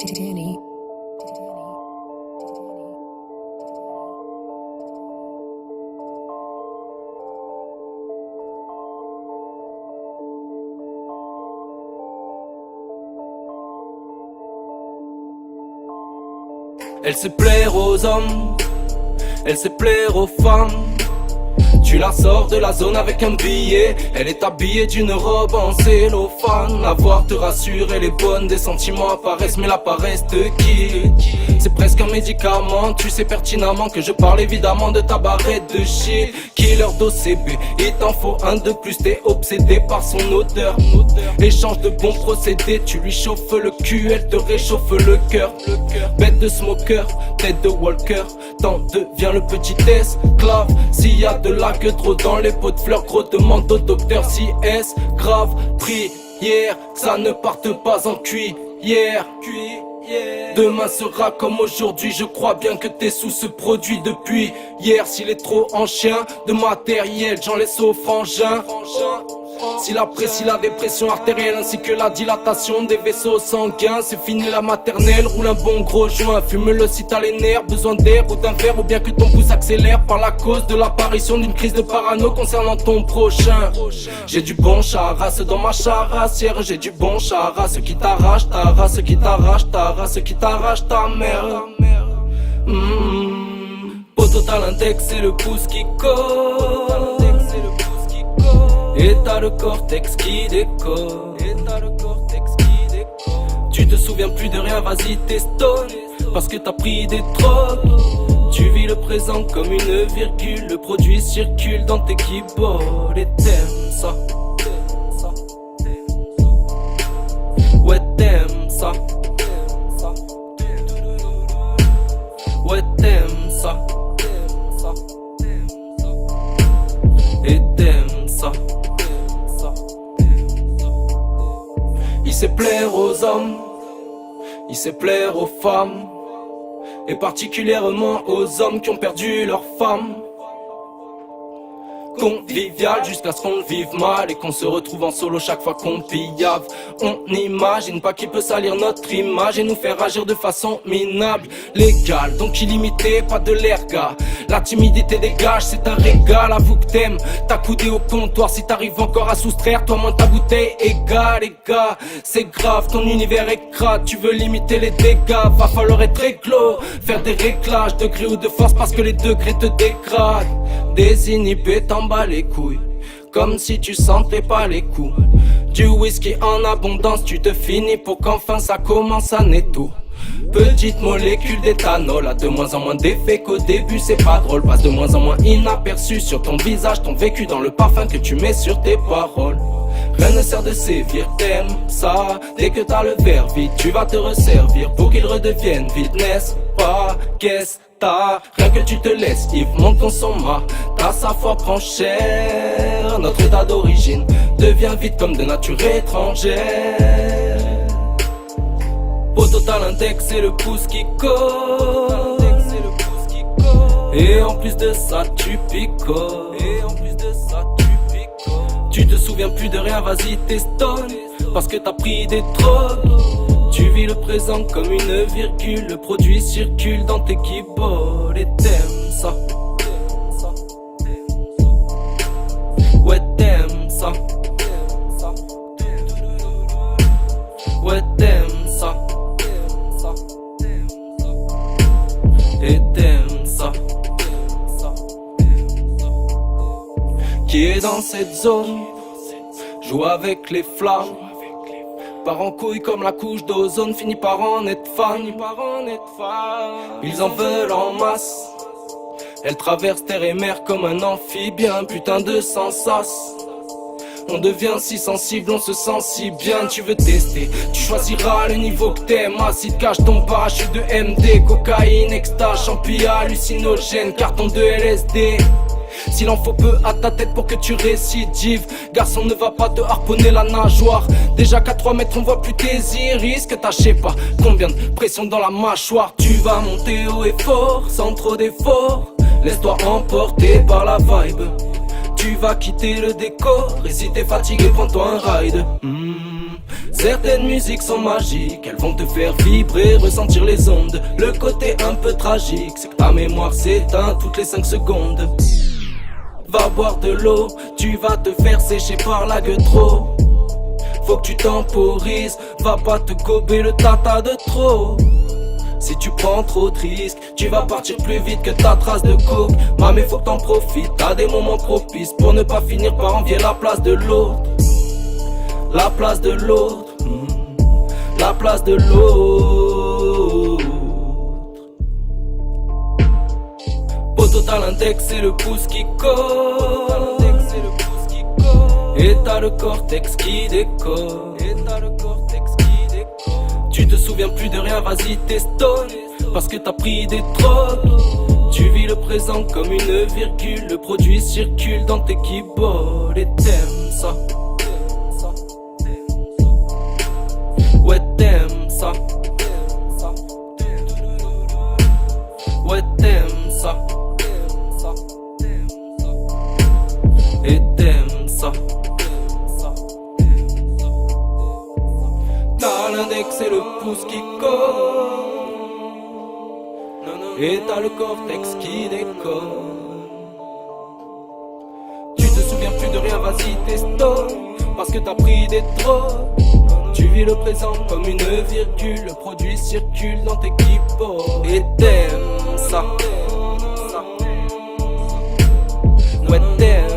Danny. Elle sait plaire aux hommes, elle sait plaire aux femmes. Tu la sors de la zone avec un billet. Elle est habillée d'une robe en cellophane. La voir te rassure, elle est bonne. Des sentiments apparaissent, mais la paresse te quitte. C'est presque un médicament. Tu sais pertinemment que je parle évidemment de ta barrette de shit. Killer d'OCB, il t'en faut un de plus. T'es obsédé par son odeur. Échange de bons procédés. Tu lui chauffes le cul, elle te réchauffe le cœur. Bête de smoker, tête de walker. T'en deviens le petit esclave. S'il y a de la que trop dans les pots de fleurs, gros demande au docteur si est-ce grave. Prière, que ça ne parte pas en cuillère. Demain sera comme aujourd'hui, je crois bien que t'es sous ce produit depuis hier. S'il est trop en chien de matériel, j'en laisse au frangin. S'il apprécie la dépression artérielle ainsi que la dilatation des vaisseaux sanguins, c'est fini la maternelle, roule un bon gros joint. Fume-le si t'as les nerfs, besoin d'air ou d'un verre, ou bien que ton pouce accélère par la cause de l'apparition d'une crise de parano concernant ton prochain. J'ai du bon charasse dans ma charassière, j'ai du bon charasse qui t'arrache ta race, qui t'arrache ta race, qui t'arrache ta mère. Poto t'as l'index et le pouce qui colle. Et t'as le cortex qui décolle. Tu te souviens plus de rien, vas-y t'estonne. Parce que t'as pris des drogues. Tu vis le présent comme une virgule. Le produit circule dans tes keyboards. Et t'aimes ça. Ouais t'aimes ça. Ouais t'aimes ça. Et t'aimes ça. Il sait plaire aux hommes, il sait plaire aux femmes, et particulièrement aux hommes qui ont perdu leur femme. Convivial jusqu'à ce qu'on le vive mal et qu'on se retrouve en solo chaque fois qu'on pillave. On n'imagine pas qui peut salir notre image et nous faire agir de façon minable. Légal, donc illimité, pas de l'erga. La timidité dégage, c'est un régal. Avoue que t'aimes t'accouder au comptoir. Si t'arrives encore à soustraire, toi moins ta bouteille égale. Les gars, c'est grave, ton univers est crade. Tu veux limiter les dégâts, va falloir être réglo. Faire des réglages, degrés ou de force parce que les degrés te dégradent. Désinhibé, t'en bats les couilles, comme si tu sentais pas les coups. Du whisky en abondance, tu te finis pour qu'enfin ça commence à netto. Petite molécule d'éthanol a de moins en moins d'effet qu'au début, c'est pas drôle. Passe de moins en moins inaperçu sur ton visage, ton vécu dans le parfum que tu mets sur tes paroles. Rien ne sert de sévir, t'aimes ça. Dès que t'as le verre vide, tu vas te resservir pour qu'il redevienne vide, n'est-ce pas? Qu'est-ce t'as? Rien que tu te laisses, Yves, monte ton soma. Ta sa foi prend cher. Notre état d'origine devient vite comme de nature étrangère. Au total l'index et le pouce qui colle. Et en plus de ça tu picoles. Tu te souviens plus de rien, vas-y t'estonne. Parce que t'as pris des drogues. Tu vis le présent comme une virgule. Le produit circule dans tes keyboards. Et t'aimes ça. Ouais t'aimes ça. Ouais t'aimes ça. Et t'aimes ça. Qui est dans cette zone, joue avec les flammes. Part en couille comme la couche d'ozone, finit par en être fan. Ils en veulent en masse. Elle traverse terre et mer comme un amphibien, putain de sans-sas. On devient si sensible, on se sent si bien. Tu veux tester, tu choisiras le niveau que t'aimes. Acide cache ton parachute de MD, cocaïne, extase, champi, hallucinogène, carton de LSD. S'il en faut peu à ta tête pour que tu récidives, garçon ne va pas te harponner la nageoire. Déjà qu'à 3 mètres on voit plus tes iris, que t'as je sais pas combien de pression dans la mâchoire. Tu vas monter haut et fort, sans trop d'efforts. Laisse-toi emporter par la vibe. Tu vas quitter le décor, et si t'es fatigué prends-toi un ride. Certaines musiques sont magiques, elles vont te faire vibrer, ressentir les ondes. Le côté un peu tragique, c'est que ta mémoire s'éteint toutes les 5 secondes. Va boire de l'eau, tu vas te faire sécher par la gueule trop. Faut que tu temporises, va pas te gober le tata de trop. Si tu prends trop de risques, tu vas partir plus vite que ta trace de coke. Mamé, faut que t'en profites, t'as des moments propices pour ne pas finir par envier la place de l'autre. La place de l'autre, la place de l'autre. Poto, t'as l'index et le pouce qui colle. Et t'as le cortex qui décolle. Tu te souviens plus de rien, vas-y t'estonnes. Parce que t'as pris des drogues. Tu vis le présent comme une virgule. Le produit circule dans tes keyboards. Et t'aimes ça. Ouais t'aimes ça. Ouais t'aimes ça. Et t'aimes ça. T'as l'index et le pouce qui colle. Et t'as le cortex qui décolle. Tu te souviens plus de rien, vas-y t'estonnes. Parce que t'as pris des drogues. Tu vis le présent comme une virgule. Le produit circule dans tes keyboards. Et t'aimes ça. Ouais t'aimes